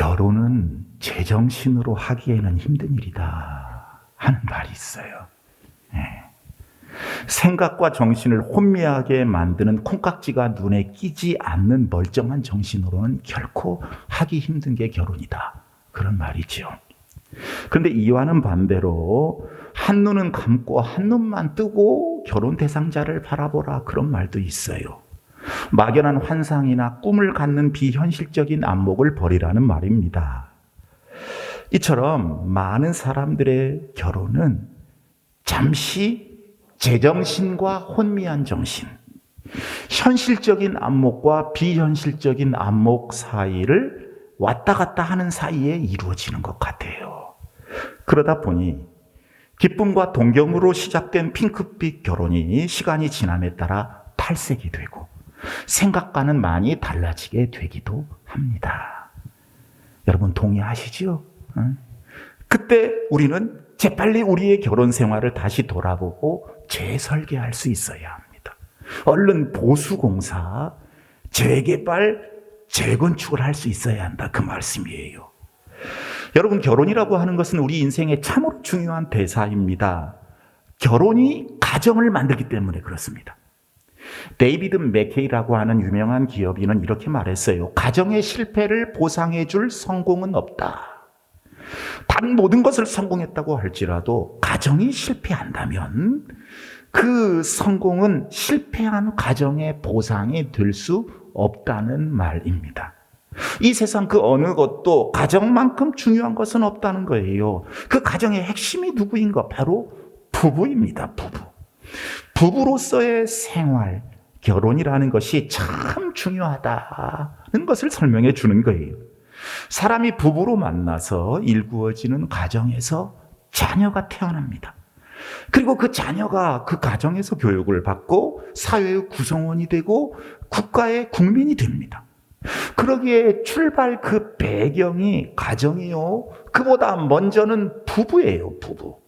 결혼은 제정신으로 하기에는 힘든 일이다 하는 말이 있어요. 생각과 정신을 혼미하게 만드는 콩깍지가 눈에 끼지 않는 멀쩡한 정신으로는 결코 하기 힘든 게 결혼이다. 그런 말이죠. 그런데 이와는 반대로 한눈은 감고 한눈만 뜨고 결혼 대상자를 바라보라, 그런 말도 있어요. 막연한 환상이나 꿈을 갖는 비현실적인 안목을 버리라는 말입니다. 이처럼 많은 사람들의 결혼은 잠시 제정신과 혼미한 정신, 현실적인 안목과 비현실적인 안목 사이를 왔다 갔다 하는 사이에 이루어지는 것 같아요. 그러다 보니 기쁨과 동경으로 시작된 핑크빛 결혼이 시간이 지남에 따라 탈색이 되고 생각과는 많이 달라지게 되기도 합니다. 여러분 동의하시죠? 그때 우리는 재빨리 우리의 결혼 생활을 다시 돌아보고 재설계할 수 있어야 합니다. 얼른 보수공사, 재개발, 재건축을 할 수 있어야 한다, 그 말씀이에요. 여러분, 결혼이라고 하는 것은 우리 인생의 참으로 중요한 대사입니다. 결혼이 가정을 만들기 때문에 그렇습니다. 데이비드 맥케이라고 하는 유명한 기업인은 이렇게 말했어요. 가정의 실패를 보상해 줄 성공은 없다. 다른 모든 것을 성공했다고 할지라도 가정이 실패한다면 그 성공은 실패한 가정의 보상이 될 수 없다는 말입니다. 이 세상 그 어느 것도 가정만큼 중요한 것은 없다는 거예요. 그 가정의 핵심이 누구인가? 바로 부부입니다. 부부로서의 생활, 결혼이라는 것이 참 중요하다는 것을 설명해 주는 거예요. 사람이 부부로 만나서 일구어지는 가정에서 자녀가 태어납니다. 그리고 그 자녀가 그 가정에서 교육을 받고 사회의 구성원이 되고 국가의 국민이 됩니다. 그러기에 출발 그 배경이 가정이요. 그보다 먼저는 부부예요, 부부.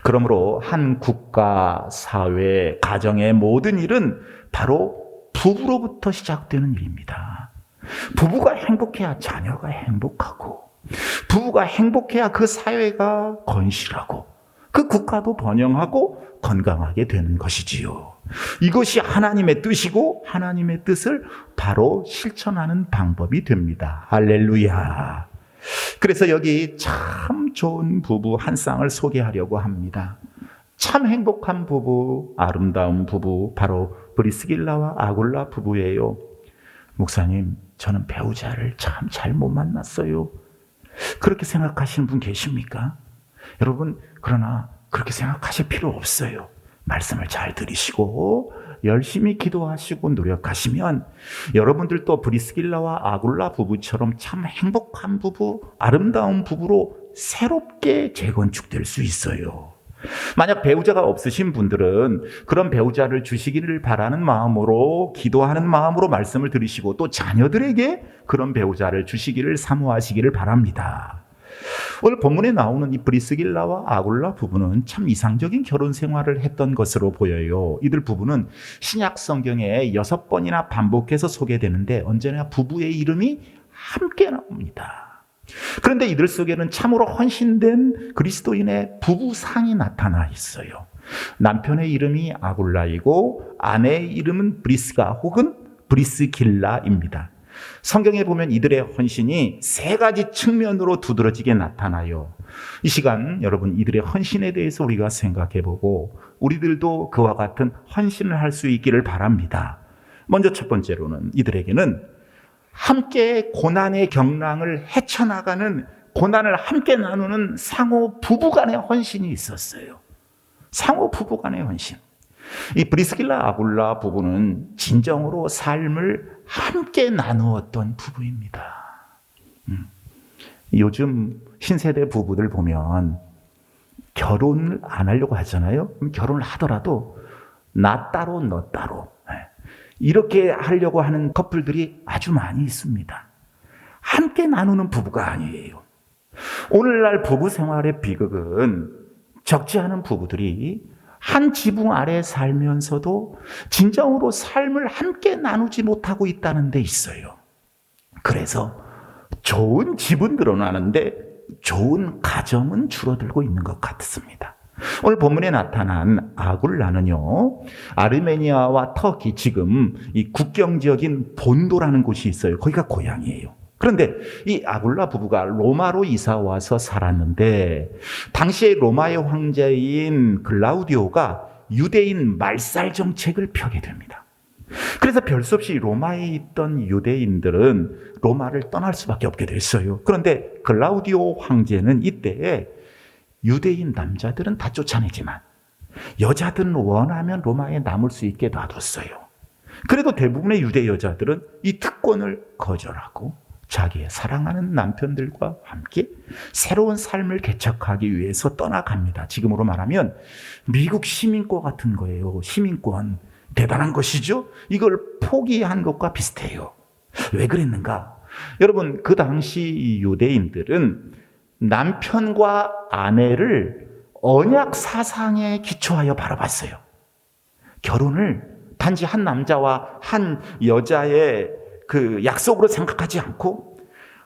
그러므로 한 국가, 사회, 가정의 모든 일은 바로 부부로부터 시작되는 일입니다. 부부가 행복해야 자녀가 행복하고, 부부가 행복해야 그 사회가 건실하고, 그 국가도 번영하고 건강하게 되는 것이지요. 이것이 하나님의 뜻이고 하나님의 뜻을 바로 실천하는 방법이 됩니다. 할렐루야. 그래서 여기 참 좋은 부부 한 쌍을 소개하려고 합니다. 참 행복한 부부, 아름다운 부부, 바로 브리스길라와 아굴라 부부예요. 목사님, 저는 배우자를 참 잘못 만났어요. 그렇게 생각하시는 분 계십니까? 여러분, 그러나 그렇게 생각하실 필요 없어요. 말씀을 잘 들으시고 열심히 기도하시고 노력하시면 여러분들도 브리스길라와 아굴라 부부처럼 참 행복한 부부, 아름다운 부부로 새롭게 재건축될 수 있어요. 만약 배우자가 없으신 분들은 그런 배우자를 주시기를 바라는 마음으로, 기도하는 마음으로 말씀을 들으시고 또 자녀들에게 그런 배우자를 주시기를 사모하시기를 바랍니다. 오늘 본문에 나오는 이 브리스길라와 아굴라 부부는 참 이상적인 결혼 생활을 했던 것으로 보여요. 이들 부부는 신약 성경에 6번이나 반복해서 소개되는데 언제나 부부의 이름이 함께 나옵니다. 그런데 이들 속에는 참으로 헌신된 그리스도인의 부부상이 나타나 있어요. 남편의 이름이 아굴라이고 아내의 이름은 브리스가 혹은 브리스길라입니다. 성경에 보면 이들의 헌신이 3가지 측면으로 두드러지게 나타나요. 이 시간 여러분, 이들의 헌신에 대해서 우리가 생각해보고 우리들도 그와 같은 헌신을 할 수 있기를 바랍니다. 먼저 첫 번째로는 이들에게는 함께 고난의 경랑을 헤쳐나가는, 고난을 함께 나누는 상호 부부간의 헌신이 있었어요. 상호 부부간의 헌신. 이 브리스길라 아굴라 부부는 진정으로 삶을 함께 나누었던 부부입니다. 요즘 신세대 부부들 보면 결혼을 안 하려고 하잖아요. 결혼을 하더라도 나 따로 너 따로 이렇게 하려고 하는 커플들이 아주 많이 있습니다. 함께 나누는 부부가 아니에요. 오늘날 부부 생활의 비극은 적지 않은 부부들이 한 지붕 아래 살면서도 진정으로 삶을 함께 나누지 못하고 있다는 데 있어요. 그래서 좋은 집은 늘어나는데 좋은 가정은 줄어들고 있는 것 같습니다. 오늘 본문에 나타난 아굴라는요, 아르메니아와 터키, 지금 이 국경지역인 본도라는 곳이 있어요. 거기가 고향이에요. 그런데 이 아굴라 부부가 로마로 이사 와서 살았는데, 당시에 로마의 황제인 글라우디오가 유대인 말살 정책을 펴게 됩니다. 그래서 별 수 없이 로마에 있던 유대인들은 로마를 떠날 수밖에 없게 됐어요. 그런데 글라우디오 황제는 이때에 유대인 남자들은 다 쫓아내지만 여자들은 원하면 로마에 남을 수 있게 놔뒀어요. 그래도 대부분의 유대 여자들은 이 특권을 거절하고 자기의 사랑하는 남편들과 함께 새로운 삶을 개척하기 위해서 떠나갑니다. 지금으로 말하면 미국 시민권 같은 거예요. 시민권. 대단한 것이죠. 이걸 포기한 것과 비슷해요. 왜 그랬는가? 여러분, 그 당시 유대인들은 남편과 아내를 언약 사상에 기초하여 바라봤어요. 결혼을 단지 한 남자와 한 여자의 그 약속으로 생각하지 않고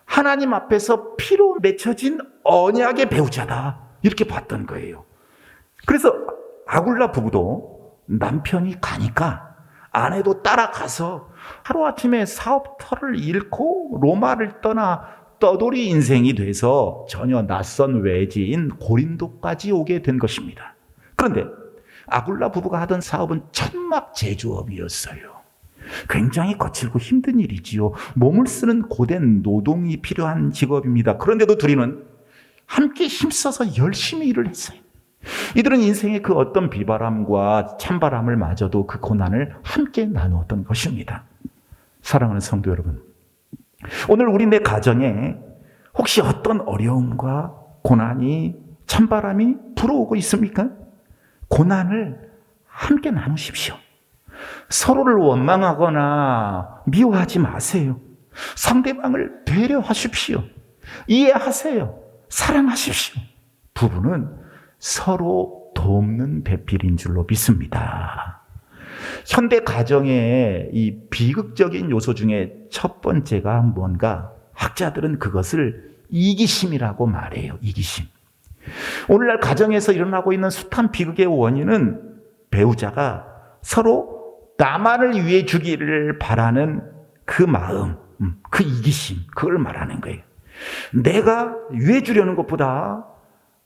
하나님 앞에서 피로 맺혀진 언약의 배우자다, 이렇게 봤던 거예요. 그래서 아굴라 부부도 남편이 가니까 아내도 따라가서 하루아침에 사업터를 잃고 로마를 떠나 떠돌이 인생이 돼서 전혀 낯선 외지인 고린도까지 오게 된 것입니다. 그런데 아굴라 부부가 하던 사업은 천막 제조업이었어요. 굉장히 거칠고 힘든 일이지요. 몸을 쓰는 고된 노동이 필요한 직업입니다. 그런데도 둘이는 함께 힘써서 열심히 일을 했어요. 이들은 인생의 그 어떤 비바람과 찬바람을 마저도 그 고난을 함께 나누었던 것입니다. 사랑하는 성도 여러분, 오늘 우리 내 가정에 혹시 어떤 어려움과 고난이, 찬바람이 불어오고 있습니까? 고난을 함께 나누십시오. 서로를 원망하거나 미워하지 마세요. 상대방을 배려하십시오. 이해하세요. 사랑하십시오. 부부는 서로 돕는 배필인 줄로 믿습니다. 현대 가정의 이 비극적인 요소 중에 첫 번째가 뭔가, 학자들은 그것을 이기심이라고 말해요. 이기심. 오늘날 가정에서 일어나고 있는 숱한 비극의 원인은 배우자가 서로 나만을 위해 주기를 바라는 그 마음, 그 이기심, 그걸 말하는 거예요. 내가 위해 주려는 것보다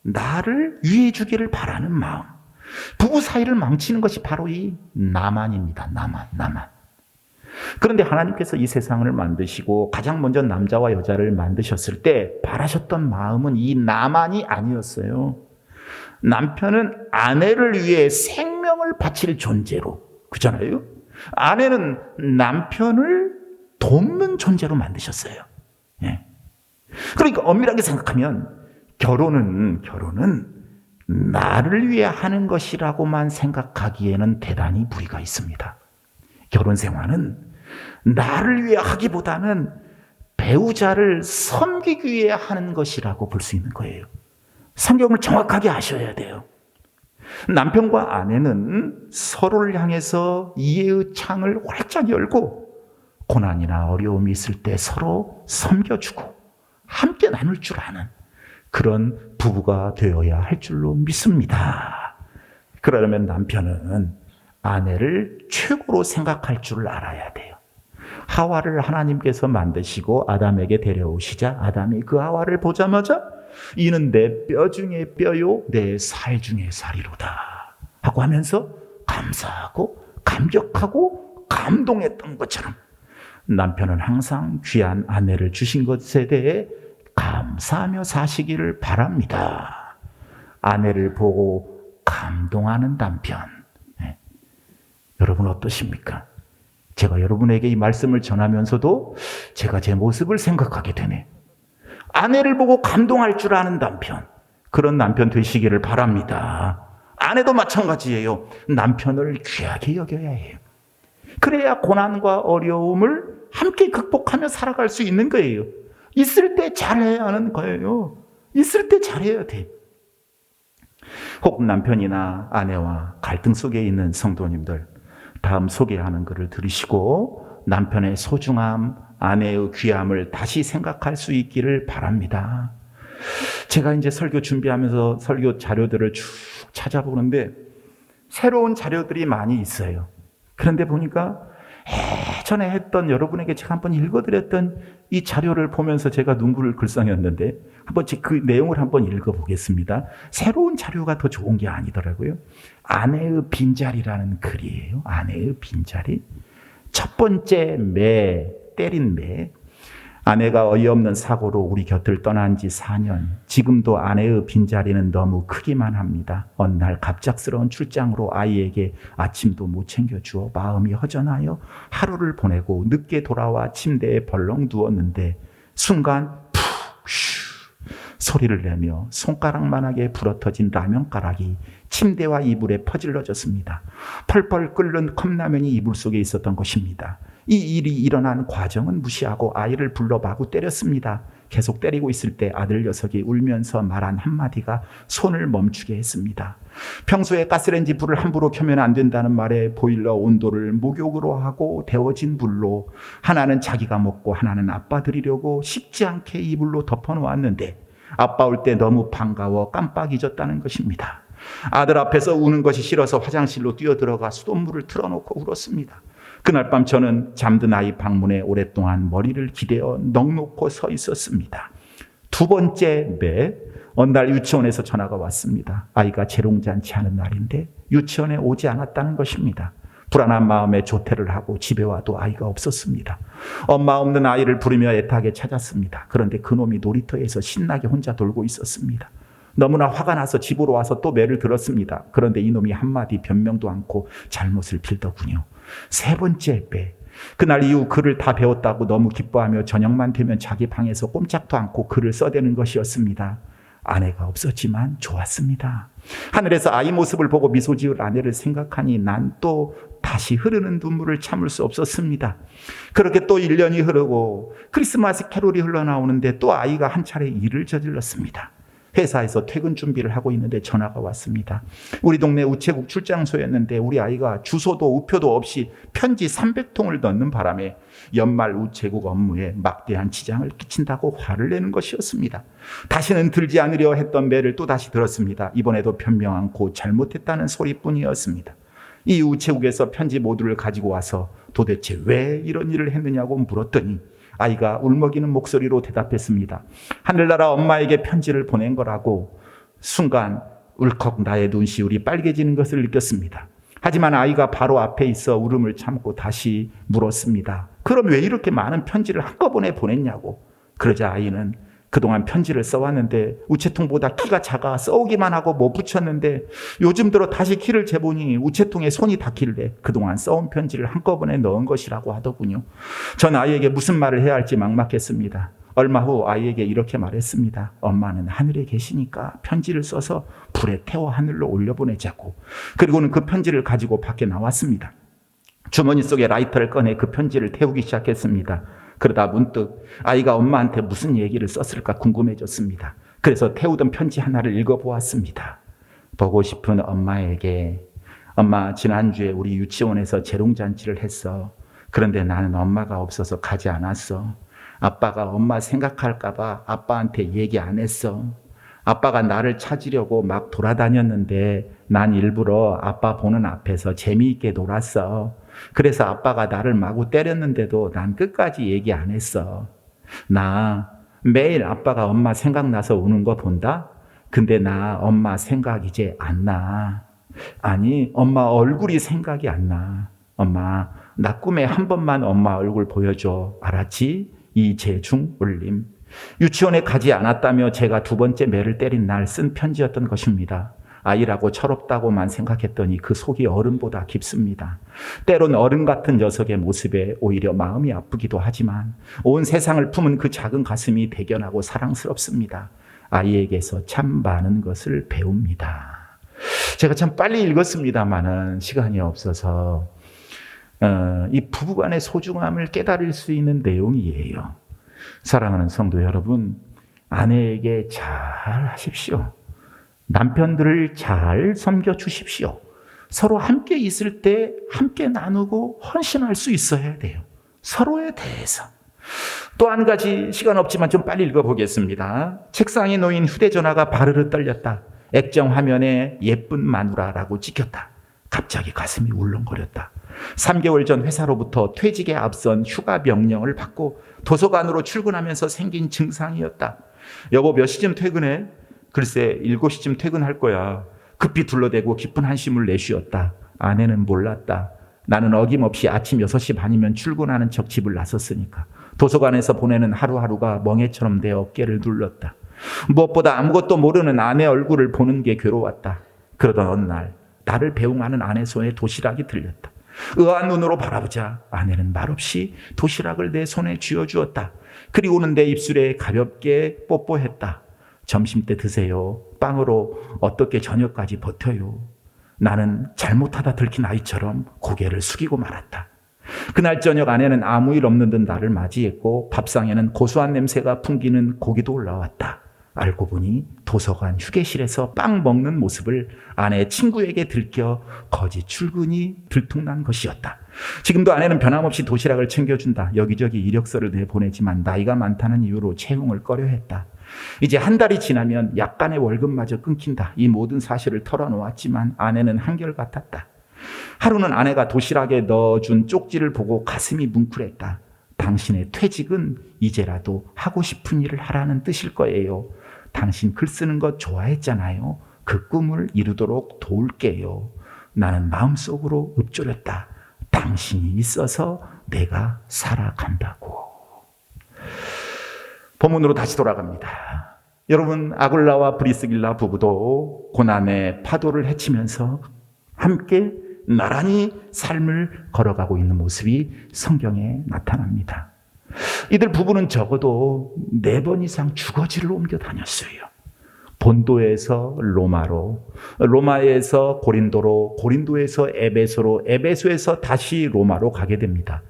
나를 위해 주기를 바라는 마음. 부부 사이를 망치는 것이 바로 이 나만입니다. 나만. 그런데 하나님께서 이 세상을 만드시고 가장 먼저 남자와 여자를 만드셨을 때 바라셨던 마음은 이 나만이 아니었어요. 남편은 아내를 위해 생명을 바칠 존재로, 그렇잖아요? 아내는 남편을 돕는 존재로 만드셨어요. 예. 그러니까 엄밀하게 생각하면 결혼은 나를 위해 하는 것이라고만 생각하기에는 대단히 무리가 있습니다. 결혼 생활은 나를 위해 하기보다는 배우자를 섬기기 위해 하는 것이라고 볼 수 있는 거예요. 성경을 정확하게 아셔야 돼요. 남편과 아내는 서로를 향해서 이해의 창을 활짝 열고 고난이나 어려움이 있을 때 서로 섬겨주고 함께 나눌 줄 아는 그런 부부가 되어야 할 줄로 믿습니다. 그러려면 남편은 아내를 최고로 생각할 줄 알아야 돼요. 하와를 하나님께서 만드시고 아담에게 데려오시자 아담이 그 하와를 보자마자 이는 내 뼈 중에 뼈요 내 살 중에 살이로다 하고 하면서 감사하고 감격하고 감동했던 것처럼 남편은 항상 귀한 아내를 주신 것에 대해 감사하며 사시기를 바랍니다. 아내를 보고 감동하는 남편. 네. 여러분 어떠십니까? 제가 여러분에게 이 말씀을 전하면서도 제가 제 모습을 생각하게 되네. 아내를 보고 감동할 줄 아는 남편. 그런 남편 되시기를 바랍니다. 아내도 마찬가지예요. 남편을 귀하게 여겨야 해요. 그래야 고난과 어려움을 함께 극복하며 살아갈 수 있는 거예요. 있을 때 잘해야 하는 거예요. 있을 때 잘해야 돼. 혹 남편이나 아내와 갈등 속에 있는 성도님들, 다음 소개하는 글을 들으시고 남편의 소중함, 아내의 귀함을 다시 생각할 수 있기를 바랍니다. 제가 이제 설교 준비하면서 설교 자료들을 쭉 찾아보는데 새로운 자료들이 많이 있어요. 그런데 보니까 예전에 했던, 여러분에게 제가 한번 읽어드렸던 이 자료를 보면서 제가 눈물을 글썽였는데 한번 그 내용을 한번 읽어보겠습니다. 새로운 자료가 더 좋은 게 아니더라고요. 아내의 빈자리라는 글이에요. 아내의 빈자리. 첫 번째 매, 때린 매. 아내가 어이없는 사고로 우리 곁을 떠난 지 4년. 지금도 아내의 빈자리는 너무 크기만 합니다. 어느 날 갑작스러운 출장으로 아이에게 아침도 못 챙겨주어 마음이 허전하여 하루를 보내고 늦게 돌아와 침대에 벌렁 누웠는데 순간 푹 슈 소리를 내며 손가락만하게 불어터진 라면가락이 침대와 이불에 퍼질러졌습니다. 펄펄 끓는 컵라면이 이불 속에 있었던 것입니다. 이 일이 일어난 과정은 무시하고 아이를 불러 마구 때렸습니다. 계속 때리고 있을 때 아들 녀석이 울면서 말한 한마디가 손을 멈추게 했습니다. 평소에 가스레인지 불을 함부로 켜면 안 된다는 말에 보일러 온도를 목욕으로 하고 데워진 물로, 하나는 자기가 먹고 하나는 아빠 드리려고 쉽지 않게 이불로 덮어놓았는데 아빠 올 때 너무 반가워 깜빡 잊었다는 것입니다. 아들 앞에서 우는 것이 싫어서 화장실로 뛰어들어가 수돗물을 틀어놓고 울었습니다. 그날 밤 저는 잠든 아이 방문에 오랫동안 머리를 기대어 넋놓고 서 있었습니다. 두 번째 매, 어느 날 유치원에서 전화가 왔습니다. 아이가 재롱잔치하는 날인데 유치원에 오지 않았다는 것입니다. 불안한 마음에 조퇴를 하고 집에 와도 아이가 없었습니다. 엄마 없는 아이를 부르며 애타게 찾았습니다. 그런데 그놈이 놀이터에서 신나게 혼자 돌고 있었습니다. 너무나 화가 나서 집으로 와서 또 매를 들었습니다. 그런데 이놈이 한마디 변명도 않고 잘못을 빌더군요. 세 번째 배, 그날 이후 글을 다 배웠다고 너무 기뻐하며 저녁만 되면 자기 방에서 꼼짝도 않고 글을 써대는 것이었습니다. 아내가 없었지만 좋았습니다. 하늘에서 아이 모습을 보고 미소 지을 아내를 생각하니 난 또 다시 흐르는 눈물을 참을 수 없었습니다. 그렇게 또 1년이 흐르고 크리스마스 캐롤이 흘러나오는데 또 아이가 한 차례 일을 저질렀습니다. 회사에서 퇴근 준비를 하고 있는데 전화가 왔습니다. 우리 동네 우체국 출장소였는데 우리 아이가 주소도 우표도 없이 편지 300통을 넣는 바람에 연말 우체국 업무에 막대한 지장을 끼친다고 화를 내는 것이었습니다. 다시는 들지 않으려 했던 매를 또 다시 들었습니다. 이번에도 변명 않고 잘못했다는 소리뿐이었습니다. 이 우체국에서 편지 모두를 가지고 와서 도대체 왜 이런 일을 했느냐고 물었더니 아이가 울먹이는 목소리로 대답했습니다. 하늘나라 엄마에게 편지를 보낸 거라고. 순간 울컥 나의 눈시울이 빨개지는 것을 느꼈습니다. 하지만 아이가 바로 앞에 있어 울음을 참고 다시 물었습니다. 그럼 왜 이렇게 많은 편지를 한꺼번에 보냈냐고. 그러자 아이는 그동안 편지를 써왔는데 우체통보다 키가 작아 써오기만 하고 못 붙였는데 요즘 들어 다시 키를 재보니 우체통에 손이 닿길래 그동안 써온 편지를 한꺼번에 넣은 것이라고 하더군요. 전 아이에게 무슨 말을 해야 할지 막막했습니다. 얼마 후 아이에게 이렇게 말했습니다. 엄마는 하늘에 계시니까 편지를 써서 불에 태워 하늘로 올려보내자고. 그리고는 그 편지를 가지고 밖에 나왔습니다. 주머니 속에 라이터를 꺼내 그 편지를 태우기 시작했습니다. 그러다 문득 아이가 엄마한테 무슨 얘기를 썼을까 궁금해졌습니다. 그래서 태우던 편지 하나를 읽어보았습니다. 보고 싶은 엄마에게, 엄마 지난주에 우리 유치원에서 재롱잔치를 했어. 그런데 나는 엄마가 없어서 가지 않았어. 아빠가 엄마 생각할까 봐 아빠한테 얘기 안 했어. 아빠가 나를 찾으려고 막 돌아다녔는데 난 일부러 아빠 보는 앞에서 재미있게 놀았어. 그래서 아빠가 나를 마구 때렸는데도 난 끝까지 얘기 안 했어. 나 매일 아빠가 엄마 생각나서 우는 거 본다? 근데 나 엄마 생각 이제 안 나. 아니, 엄마 얼굴이 생각이 안 나. 엄마, 나 꿈에 한 번만 엄마 얼굴 보여줘. 알았지? 이재중 올림. 유치원에 가지 않았다며 제가 두 번째 매를 때린 날 쓴 편지였던 것입니다. 아이라고 철없다고만 생각했더니 그 속이 어른보다 깊습니다. 때론 어른 같은 녀석의 모습에 오히려 마음이 아프기도 하지만 온 세상을 품은 그 작은 가슴이 대견하고 사랑스럽습니다. 아이에게서 참 많은 것을 배웁니다. 제가 참 빨리 읽었습니다마는 시간이 없어서 이 부부간의 소중함을 깨달을 수 있는 내용이에요. 사랑하는 성도 여러분, 아내에게 잘 하십시오. 남편들을 잘 섬겨주십시오. 서로 함께 있을 때 함께 나누고 헌신할 수 있어야 돼요. 서로에 대해서. 또 한 가지 시간 없지만 좀 빨리 읽어보겠습니다. 책상에 놓인 휴대전화가 바르르 떨렸다. 액정 화면에 예쁜 마누라라고 찍혔다. 갑자기 가슴이 울렁거렸다. 3개월 전 회사로부터 퇴직에 앞선 휴가 명령을 받고 도서관으로 출근하면서 생긴 증상이었다. 여보, 몇 시쯤 퇴근해? 글쎄 7시쯤 퇴근할 거야. 급히 둘러대고 깊은 한숨을 내쉬었다. 아내는 몰랐다. 나는 어김없이 아침 6시 반이면 출근하는 척 집을 나섰으니까. 도서관에서 보내는 하루하루가 멍해처럼 내 어깨를 눌렀다. 무엇보다 아무것도 모르는 아내 얼굴을 보는 게 괴로웠다. 그러던 어느 날 나를 배웅하는 아내 손에 도시락이 들렸다. 의아한 눈으로 바라보자 아내는 말없이 도시락을 내 손에 쥐어주었다. 그리고는 내 입술에 가볍게 뽀뽀했다. 점심때 드세요. 빵으로 어떻게 저녁까지 버텨요. 나는 잘못하다 들킨 아이처럼 고개를 숙이고 말았다. 그날 저녁 아내는 아무 일 없는 듯 나를 맞이했고 밥상에는 고소한 냄새가 풍기는 고기도 올라왔다. 알고 보니 도서관 휴게실에서 빵 먹는 모습을 아내의 친구에게 들켜 거짓 출근이 들통난 것이었다. 지금도 아내는 변함없이 도시락을 챙겨준다. 여기저기 이력서를 내보내지만 나이가 많다는 이유로 채용을 꺼려했다. 이제 한 달이 지나면 약간의 월급마저 끊긴다. 이 모든 사실을 털어놓았지만 아내는 한결같았다. 하루는 아내가 도시락에 넣어준 쪽지를 보고 가슴이 뭉클했다. 당신의 퇴직은 이제라도 하고 싶은 일을 하라는 뜻일 거예요. 당신 글 쓰는 거 좋아했잖아요. 그 꿈을 이루도록 도울게요. 나는 마음속으로 읊조렸다. 당신이 있어서 내가 살아간다고. 본문으로 다시 돌아갑니다. 여러분, 아굴라와 브리스길라 부부도 고난의 파도를 헤치면서 함께 나란히 삶을 걸어가고 있는 모습이 성경에 나타납니다. 이들 부부는 적어도 4번 이상 주거지를 옮겨 다녔어요. 본도에서 로마로, 로마에서 고린도로, 고린도에서 에베소로, 에베소에서 다시 로마로 가게 됩니다.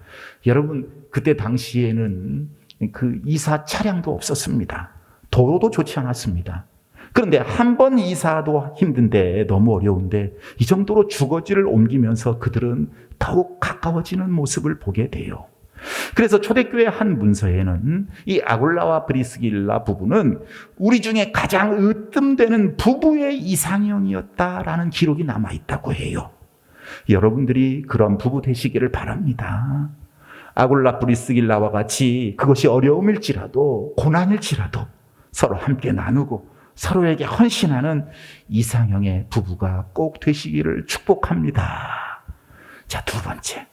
여러분, 그때 당시에는 그 이사 차량도 없었습니다. 도로도 좋지 않았습니다. 그런데 한 번 이사도 힘든데, 너무 어려운데 이 정도로 주거지를 옮기면서 그들은 더욱 가까워지는 모습을 보게 돼요. 그래서 초대교회 한 문서에는 이 아굴라와 브리스길라 부부는 우리 중에 가장 으뜸되는 부부의 이상형이었다라는 기록이 남아있다고 해요. 여러분들이 그런 부부 되시기를 바랍니다. 아굴라 브리스길라와 같이 그것이 어려움일지라도 고난일지라도 서로 함께 나누고 서로에게 헌신하는 이상형의 부부가 꼭 되시기를 축복합니다. 자, 2번째.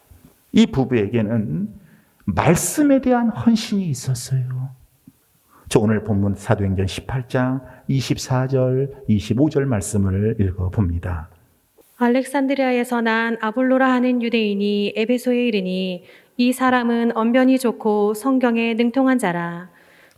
이 부부에게는 말씀에 대한 헌신이 있었어요. 저 오늘 본문 사도행전 18장 24절, 25절 말씀을 읽어봅니다. 알렉산드리아에서 난 아볼로라 하는 유대인이 에베소에 이르니 이 사람은 언변이 좋고 성경에 능통한 자라.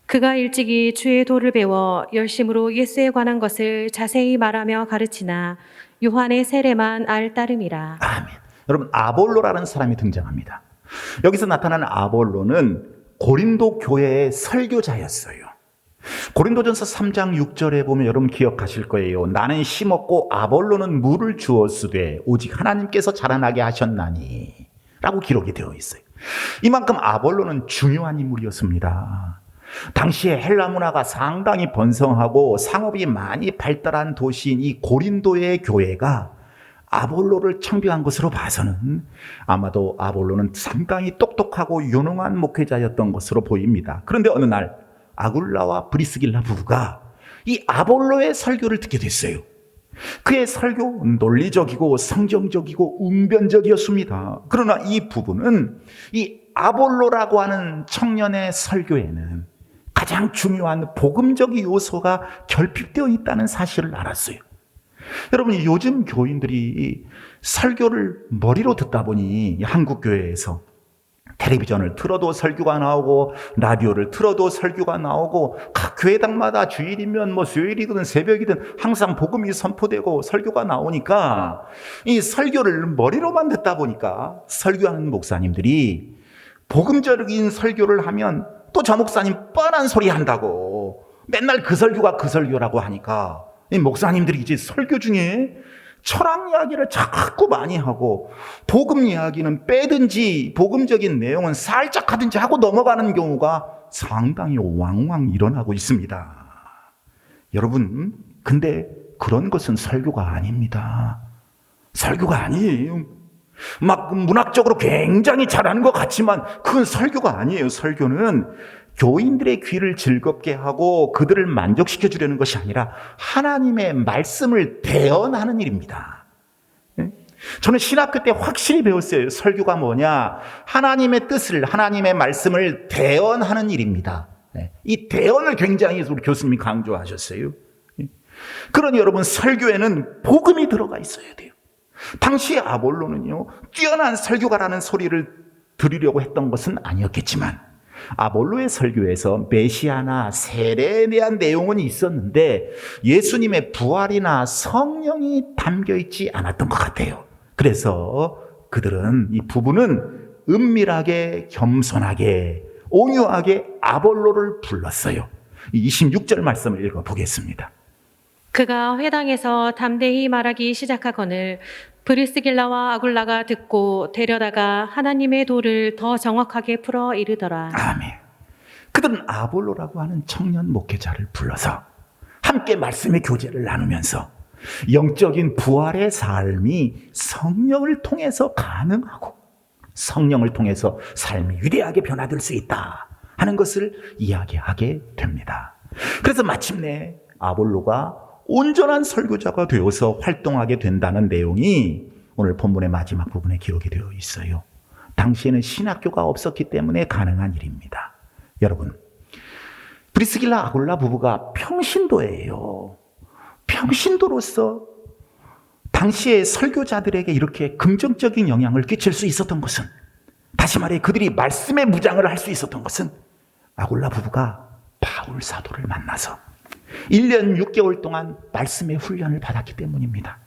그가 일찍이 주의 도를 배워 열심으로 예수에 관한 것을 자세히 말하며 가르치나 요한의 세례만 알 따름이라. 아멘. 여러분, 아볼로라는 사람이 등장합니다. 여기서 나타나는 아볼로는 고린도 교회의 설교자였어요. 고린도전서 3장 6절에 보면 여러분 기억하실 거예요. 나는 심었고 아볼로는 물을 주었으되 오직 하나님께서 자라나게 하셨나니 라고 기록이 되어 있어요. 이만큼 아볼로는 중요한 인물이었습니다. 당시에 헬라 문화가 상당히 번성하고 상업이 많이 발달한 도시인 이 고린도의 교회가 아볼로를 청빙한 것으로 봐서는 아마도 아볼로는 상당히 똑똑하고 유능한 목회자였던 것으로 보입니다. 그런데 어느 날 아굴라와 브리스길라 부부가 이 아볼로의 설교를 듣게 됐어요. 그의 설교 논리적이고 성경적이고 웅변적이었습니다. 그러나 이 부부는 이 아볼로라고 하는 청년의 설교에는 가장 중요한 복음적 요소가 결핍되어 있다는 사실을 알았어요. 여러분, 요즘 교인들이 설교를 머리로 듣다 보니 한국 교회에서 텔레비전을 틀어도 설교가 나오고 라디오를 틀어도 설교가 나오고 각 교회당마다 주일이면 뭐 수요일이든 새벽이든 항상 복음이 선포되고 설교가 나오니까 이 설교를 머리로만 듣다 보니까 설교하는 목사님들이 복음적인 설교를 하면 또 저 목사님 뻔한 소리 한다고 맨날 그 설교가 그 설교라고 하니까 이 목사님들이 이제 설교 중에 철학 이야기를 자꾸 많이 하고 복음 이야기는 빼든지 복음적인 내용은 살짝 하든지 하고 넘어가는 경우가 상당히 왕왕 일어나고 있습니다. 여러분, 근데 그런 것은 설교가 아닙니다. 설교가 아니에요. 막 문학적으로 굉장히 잘하는 것 같지만 그건 설교가 아니에요. 설교는 교인들의 귀를 즐겁게 하고 그들을 만족시켜 주려는 것이 아니라 하나님의 말씀을 대언하는 일입니다. 저는 신학교 때 확실히 배웠어요. 설교가 뭐냐? 하나님의 뜻을, 하나님의 말씀을 대언하는 일입니다. 이 대언을 굉장히 우리 교수님이 강조하셨어요. 그러니 여러분, 설교에는 복음이 들어가 있어야 돼요. 당시 아볼로는요, 뛰어난 설교가라는 소리를 들으려고 했던 것은 아니었겠지만 아볼로의 설교에서 메시아나 세례에 대한 내용은 있었는데 예수님의 부활이나 성령이 담겨 있지 않았던 것 같아요. 그래서 그들은, 이 부부는 은밀하게, 겸손하게, 온유하게 아볼로를 불렀어요. 26절 말씀을 읽어보겠습니다. 그가 회당에서 담대히 말하기 시작하거늘 브리스길라와 아굴라가 듣고 데려다가 하나님의 도를 더 정확하게 풀어 이르더라. 아멘. 그들은 아볼로라고 하는 청년 목회자를 불러서 함께 말씀의 교제를 나누면서 영적인 부활의 삶이 성령을 통해서 가능하고 성령을 통해서 삶이 위대하게 변화될 수 있다 하는 것을 이야기하게 됩니다. 그래서 마침내 아볼로가 온전한 설교자가 되어서 활동하게 된다는 내용이 오늘 본문의 마지막 부분에 기록이 되어 있어요. 당시에는 신학교가 없었기 때문에 가능한 일입니다. 여러분, 브리스길라 아굴라 부부가 평신도예요. 평신도로서 당시의 설교자들에게 이렇게 긍정적인 영향을 끼칠 수 있었던 것은, 다시 말해 그들이 말씀의 무장을 할 수 있었던 것은 아굴라 부부가 바울 사도를 만나서 1년 6개월 동안 말씀의 훈련을 받았기 때문입니다.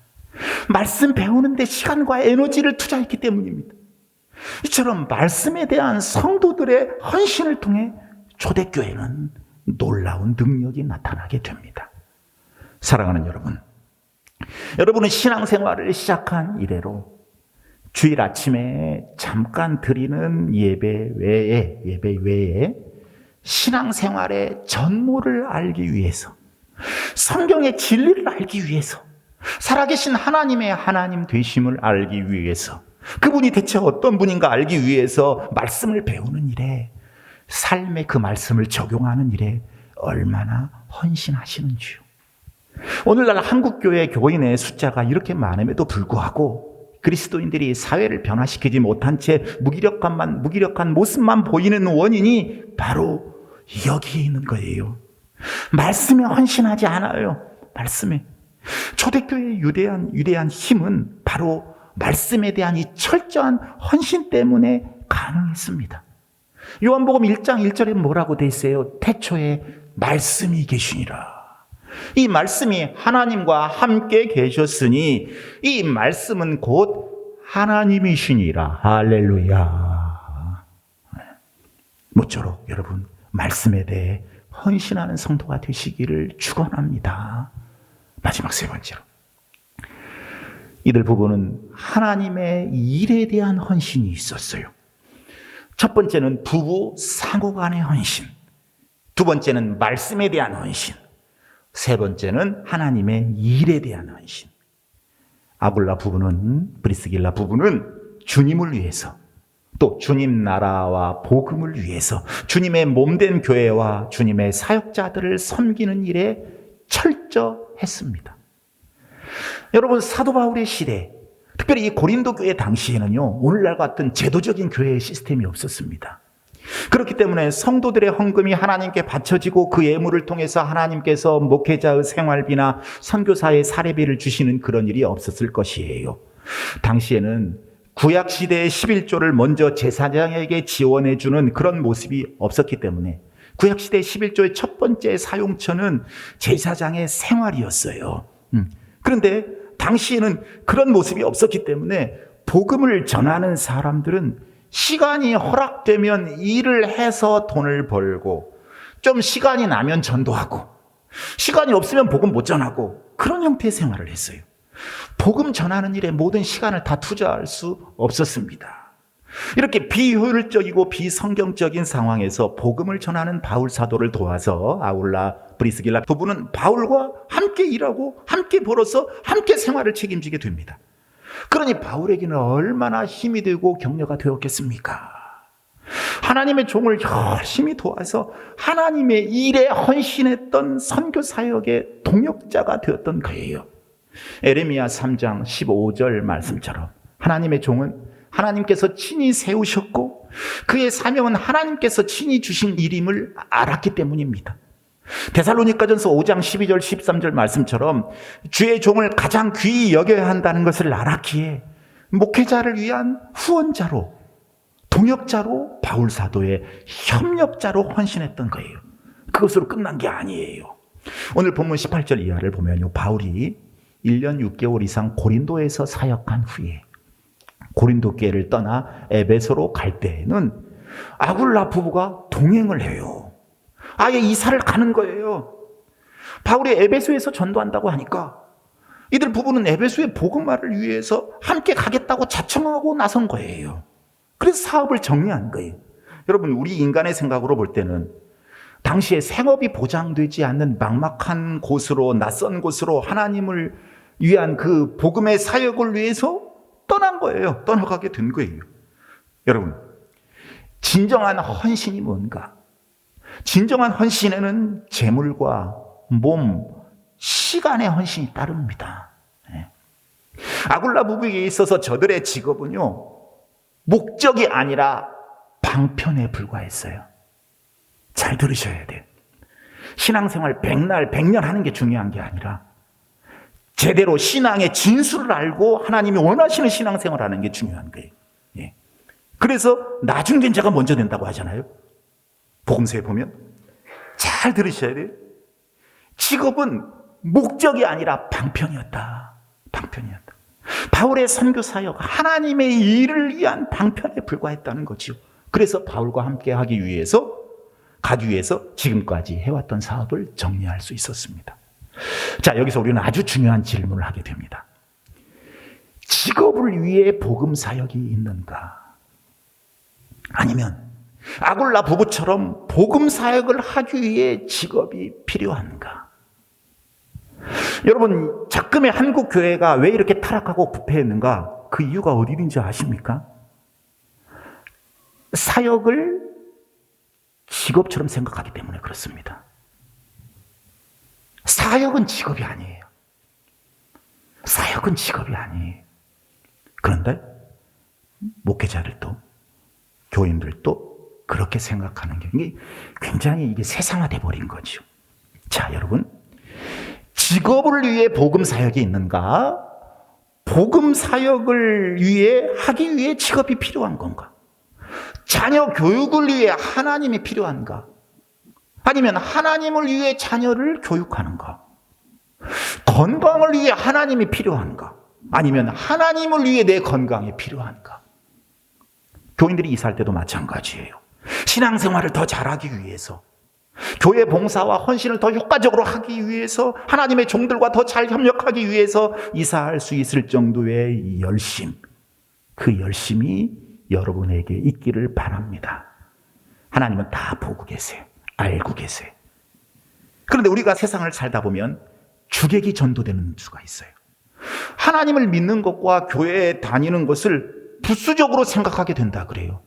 말씀 배우는데 시간과 에너지를 투자했기 때문입니다. 이처럼 말씀에 대한 성도들의 헌신을 통해 초대교회는 놀라운 능력이 나타나게 됩니다. 사랑하는 여러분, 여러분은 신앙생활을 시작한 이래로 주일 아침에 잠깐 드리는 예배 외에 신앙생활의 전모를 알기 위해서, 성경의 진리를 알기 위해서, 살아계신 하나님의 하나님 되심을 알기 위해서, 그분이 대체 어떤 분인가 알기 위해서 말씀을 배우는 일에, 삶의 그 말씀을 적용하는 일에 얼마나 헌신하시는지요. 오늘날 한국교회 교인의 숫자가 이렇게 많음에도 불구하고 그리스도인들이 사회를 변화시키지 못한 채 무기력한 모습만 보이는 원인이 바로 여기에 있는 거예요. 말씀에 헌신하지 않아요. 말씀에. 초대교회의 위대한 힘은 바로 말씀에 대한 이 철저한 헌신 때문에 가능했습니다. 요한복음 1장 1절에 뭐라고 돼 있어요? 태초에 말씀이 계시니라. 이 말씀이 하나님과 함께 계셨으니 이 말씀은 곧 하나님이시니라. 할렐루야. 모쪼록 여러분, 말씀에 대해 헌신하는 성도가 되시기를 축원합니다. 마지막 세 번째로, 이들 부부는 하나님의 일에 대한 헌신이 있었어요. 첫 번째는 부부 상호 간의 헌신, 두 번째는 말씀에 대한 헌신, 세 번째는 하나님의 일에 대한 헌신. 아굴라 부부는, 브리스길라 부부는 주님을 위해서, 또 주님 나라와 복음을 위해서 주님의 몸된 교회와 주님의 사역자들을 섬기는 일에 철저했습니다. 여러분, 사도 바울의 시대, 특별히 이 고린도 교회 당시에는요, 오늘날 같은 제도적인 교회의 시스템이 없었습니다. 그렇기 때문에 성도들의 헌금이 하나님께 바쳐지고 그 예물을 통해서 하나님께서 목회자의 생활비나 선교사의 사례비를 주시는 그런 일이 없었을 것이에요. 당시에는 구약시대의 11조를 먼저 제사장에게 지원해주는 그런 모습이 없었기 때문에 구약시대의 11조의 첫 번째 사용처는 제사장의 생활이었어요. 그런데 당시에는 그런 모습이 없었기 때문에 복음을 전하는 사람들은 시간이 허락되면 일을 해서 돈을 벌고, 좀 시간이 나면 전도하고, 시간이 없으면 복음 못 전하고, 그런 형태의 생활을 했어요. 복음 전하는 일에 모든 시간을 다 투자할 수 없었습니다. 이렇게 비효율적이고 비성경적인 상황에서 복음을 전하는 바울 사도를 도와서 아굴라, 브리스길라 부부는 바울과 함께 일하고 함께 벌어서 함께 생활을 책임지게 됩니다. 그러니 바울에게는 얼마나 힘이 되고 격려가 되었겠습니까? 하나님의 종을 열심히 도와서 하나님의 일에 헌신했던 선교 사역의 동역자가 되었던 거예요. 에레미야 3장 15절 말씀처럼 하나님의 종은 하나님께서 친히 세우셨고 그의 사명은 하나님께서 친히 주신 일임을 알았기 때문입니다. 데살로니가전서 5장 12절 13절 말씀처럼 주의 종을 가장 귀히 여겨야 한다는 것을 알았기에 목회자를 위한 후원자로, 동역자로, 바울 사도의 협력자로 헌신했던 거예요. 그것으로 끝난 게 아니에요. 오늘 본문 18절 이하를 보면요, 바울이 1년 6개월 이상 고린도에서 사역한 후에 고린도 교회를 떠나 에베소로 갈 때에는 아굴라 부부가 동행을 해요. 아예 이사를 가는 거예요. 바울이 에베소에서 전도한다고 하니까 이들 부부는 에베소의 복음화를 위해서 함께 가겠다고 자청하고 나선 거예요. 그래서 사업을 정리한 거예요. 여러분, 우리 인간의 생각으로 볼 때는 당시에 생업이 보장되지 않는 막막한 곳으로, 낯선 곳으로 하나님을 위한 그 복음의 사역을 위해서 떠난 거예요. 떠나가게 된 거예요. 여러분, 진정한 헌신이 뭔가? 진정한 헌신에는 재물과 몸, 시간의 헌신이 따릅니다. 아굴라 부부에게 있어서 저들의 직업은요, 목적이 아니라 방편에 불과했어요. 잘 들으셔야 돼요. 신앙생활 100날, 100년 하는 게 중요한 게 아니라 제대로 신앙의 진수를 알고 하나님이 원하시는 신앙생활을 하는 게 중요한 거예요. 예. 그래서 나중된 자가 먼저 된다고 하잖아요. 복음서에 보면. 잘 들으셔야 돼요. 직업은 목적이 아니라 방편이었다. 방편이었다. 바울의 선교 사역, 하나님의 일을 위한 방편에 불과했다는 거죠. 그래서 바울과 함께 가기 위해서 지금까지 해왔던 사업을 정리할 수 있었습니다. 자, 여기서 우리는 아주 중요한 질문을 하게 됩니다. 직업을 위해 복음 사역이 있는가? 아니면 아굴라 부부처럼 복음 사역을 하기 위해 직업이 필요한가? 여러분, 작금의 한국 교회가 왜 이렇게 타락하고 부패했는가? 그 이유가 어디 있는지 아십니까? 사역을 직업처럼 생각하기 때문에 그렇습니다. 사역은 직업이 아니에요. 사역은 직업이 아니에요. 그런데 목회자들도 교인들도 그렇게 생각하는 게 굉장히 이게 세상화돼 버린 거죠. 자, 여러분, 직업을 위해 복음 사역이 있는가? 복음 사역을 하기 위해 직업이 필요한 건가? 자녀 교육을 위해 하나님이 필요한가? 아니면 하나님을 위해 자녀를 교육하는가? 건강을 위해 하나님이 필요한가? 아니면 하나님을 위해 내 건강이 필요한가? 교인들이 이사할 때도 마찬가지예요. 신앙생활을 더 잘하기 위해서, 교회 봉사와 헌신을 더 효과적으로 하기 위해서, 하나님의 종들과 더 잘 협력하기 위해서 이사할 수 있을 정도의 열심, 그 열심이 여러분에게 있기를 바랍니다. 하나님은 다 보고 계세요. 알고 계세요. 그런데 우리가 세상을 살다 보면 주객이 전도되는 수가 있어요. 하나님을 믿는 것과 교회에 다니는 것을 부수적으로 생각하게 된다 그래요.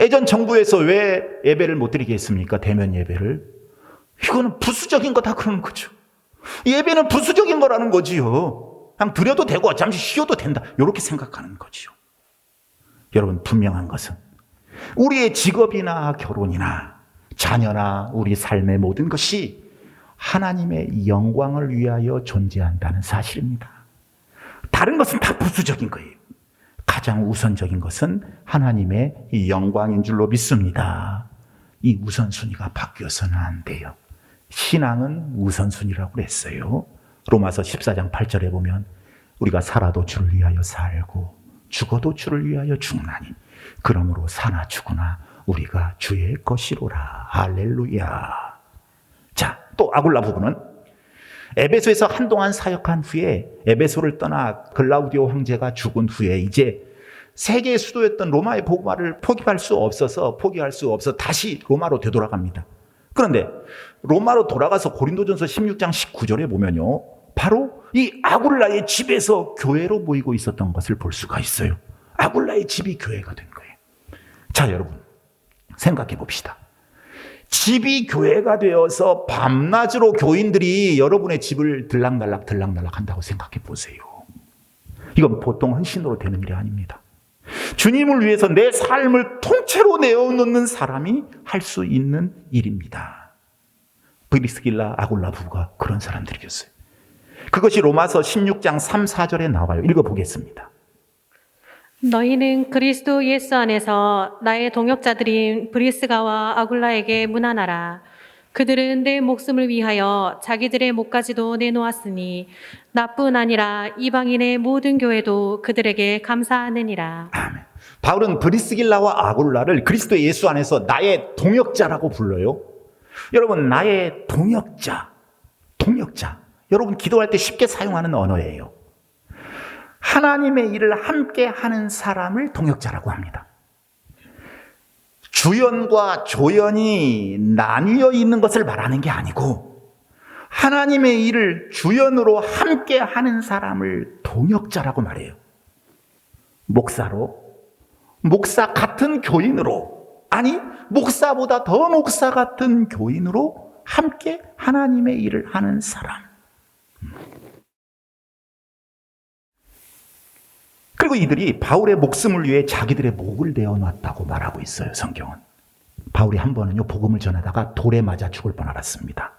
예전 정부에서 왜 예배를 못 드리게 했습니까? 대면 예배를. 이거는 부수적인 거다 그러는 거죠. 예배는 부수적인 거라는 거지요. 그냥 드려도 되고 잠시 쉬어도 된다, 이렇게 생각하는 거지요. 여러분, 분명한 것은 우리의 직업이나 결혼이나 자녀나 우리 삶의 모든 것이 하나님의 영광을 위하여 존재한다는 사실입니다. 다른 것은 다 부수적인 거예요. 가장 우선적인 것은 하나님의 영광인 줄로 믿습니다. 이 우선순위가 바뀌어서는 안 돼요. 신앙은 우선순위라고 그랬어요. 로마서 14장 8절에 보면 우리가 살아도 주를 위하여 살고 죽어도 주를 위하여 죽나니 그러므로 사나 죽으나 우리가 주의 것이로라. 할렐루야. 자, 또 아굴라 부부는 에베소에서 한동안 사역한 후에 에베소를 떠나 글라우디오 황제가 죽은 후에 이제 세계의 수도였던 로마의 복음화를 포기할 수 없어서 다시 로마로 되돌아갑니다. 그런데 로마로 돌아가서 고린도전서 16장 19절에 보면요, 바로 이 아굴라의 집에서 교회로 모이고 있었던 것을 볼 수가 있어요. 아굴라의 집이 교회가 된 거예요. 자, 여러분 생각해 봅시다. 집이 교회가 되어서 밤낮으로 교인들이 여러분의 집을 들락날락 한다고 생각해 보세요. 이건 보통 헌신으로 되는 일이 아닙니다. 주님을 위해서 내 삶을 통째로 내어놓는 사람이 할 수 있는 일입니다. 브리스길라 아굴라 부부가 그런 사람들이었어요. 그것이 로마서 16장 3, 4절에 나와요. 읽어보겠습니다. 너희는 그리스도 예수 안에서 나의 동역자들인 브리스가와 아굴라에게 문안하라. 그들은 내 목숨을 위하여 자기들의 목까지도 내놓았으니 나뿐 아니라 이방인의 모든 교회도 그들에게 감사하느니라. 아멘. 바울은 브리스길라와 아굴라를 그리스도 예수 안에서 나의 동역자라고 불러요. 여러분, 나의 동역자. 여러분 기도할 때 쉽게 사용하는 언어예요. 하나님의 일을 함께 하는 사람을 동역자라고 합니다. 주연과 조연이 나뉘어 있는 것을 말하는 게 아니고 하나님의 일을 주연으로 함께 하는 사람을 동역자라고 말해요. 목사 같은 교인으로, 아니 목사보다 더 목사 같은 교인으로 함께 하나님의 일을 하는 사람. 그리고 이들이 바울의 목숨을 위해 자기들의 목을 내어놨다고 말하고 있어요. 성경은. 바울이 한 번은요, 복음을 전하다가 돌에 맞아 죽을 뻔했습니다.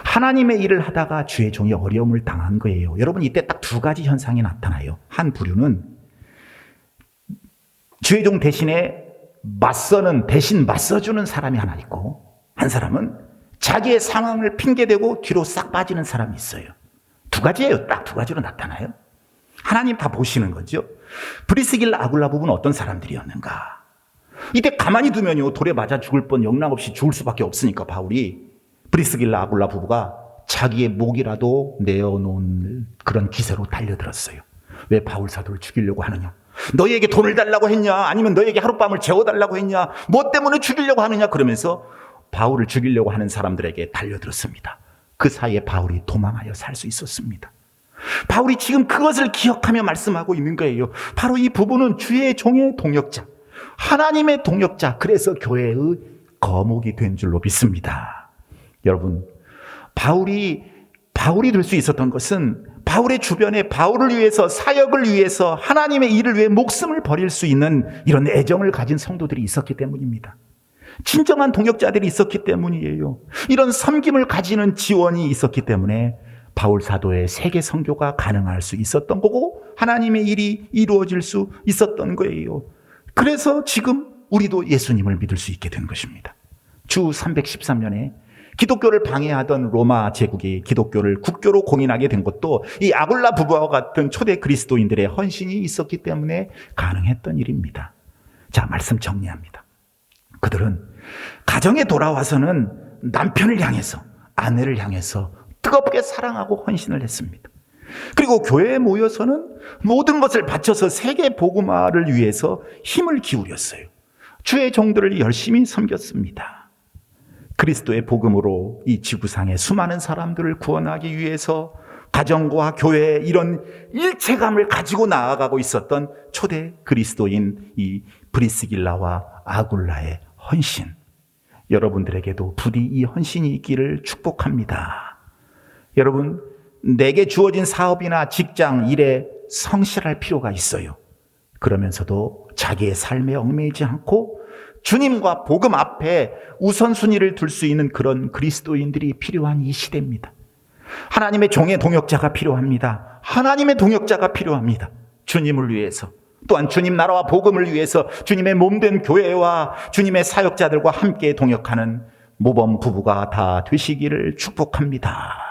하나님의 일을 하다가 주의 종이 어려움을 당한 거예요. 여러분, 이때 딱 두 가지 현상이 나타나요. 한 부류는 주의 종 대신 맞서주는 사람이 하나 있고, 한 사람은 자기의 상황을 핑계대고 뒤로 싹 빠지는 사람이 있어요. 두 가지예요. 딱 두 가지로 나타나요. 하나님 다 보시는 거죠. 브리스길라 아굴라 부부는 어떤 사람들이었는가? 이때 가만히 두면요, 돌에 맞아 죽을 뻔 영락없이 죽을 수밖에 없으니까 바울이 브리스길라 아굴라 부부가 자기의 목이라도 내어놓은 그런 기세로 달려들었어요. 왜 바울 사도를 죽이려고 하느냐? 너희에게 돈을 달라고 했냐? 아니면 너희에게 하룻밤을 재워달라고 했냐? 뭐 때문에 죽이려고 하느냐? 그러면서 바울을 죽이려고 하는 사람들에게 달려들었습니다. 그 사이에 바울이 도망하여 살 수 있었습니다. 바울이 지금 그것을 기억하며 말씀하고 있는 거예요. 바로 이 부부는 주의 종의 동역자, 하나님의 동역자, 그래서 교회의 거목이 된 줄로 믿습니다. 여러분, 바울이 될 수 있었던 것은 바울의 주변에 바울을 위해서, 사역을 위해서, 하나님의 일을 위해 목숨을 버릴 수 있는 이런 애정을 가진 성도들이 있었기 때문입니다. 진정한 동역자들이 있었기 때문이에요. 이런 섬김을 가지는 지원이 있었기 때문에 바울 사도의 세계 선교가 가능할 수 있었던 거고 하나님의 일이 이루어질 수 있었던 거예요. 그래서 지금 우리도 예수님을 믿을 수 있게 된 것입니다. 주 313년에 기독교를 방해하던 로마 제국이 기독교를 국교로 공인하게 된 것도 이 아굴라 부부와 같은 초대 그리스도인들의 헌신이 있었기 때문에 가능했던 일입니다. 자, 말씀 정리합니다. 그들은 가정에 돌아와서는 남편을 향해서, 아내를 향해서 뜨겁게 사랑하고 헌신을 했습니다. 그리고 교회에 모여서는 모든 것을 바쳐서 세계 복음화를 위해서 힘을 기울였어요. 주의 종들을 열심히 섬겼습니다. 그리스도의 복음으로 이 지구상의 수많은 사람들을 구원하기 위해서 가정과 교회, 이런 일체감을 가지고 나아가고 있었던 초대 그리스도인 이 브리스길라와 아굴라의 헌신, 여러분들에게도 부디 이 헌신이 있기를 축복합니다. 여러분, 내게 주어진 사업이나 직장, 일에 성실할 필요가 있어요. 그러면서도 자기의 삶에 얽매이지 않고 주님과 복음 앞에 우선순위를 둘 수 있는 그런 그리스도인들이 필요한 이 시대입니다. 하나님의 종의 동역자가 필요합니다. 하나님의 동역자가 필요합니다. 주님을 위해서, 또한 주님 나라와 복음을 위해서 주님의 몸된 교회와 주님의 사역자들과 함께 동역하는 모범 부부가 다 되시기를 축복합니다.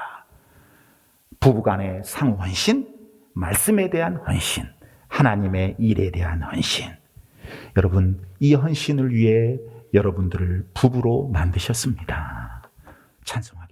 부부간의 상호 헌신, 말씀에 대한 헌신, 하나님의 일에 대한 헌신. 여러분, 이 헌신을 위해 여러분들을 부부로 만드셨습니다. 찬송합니다.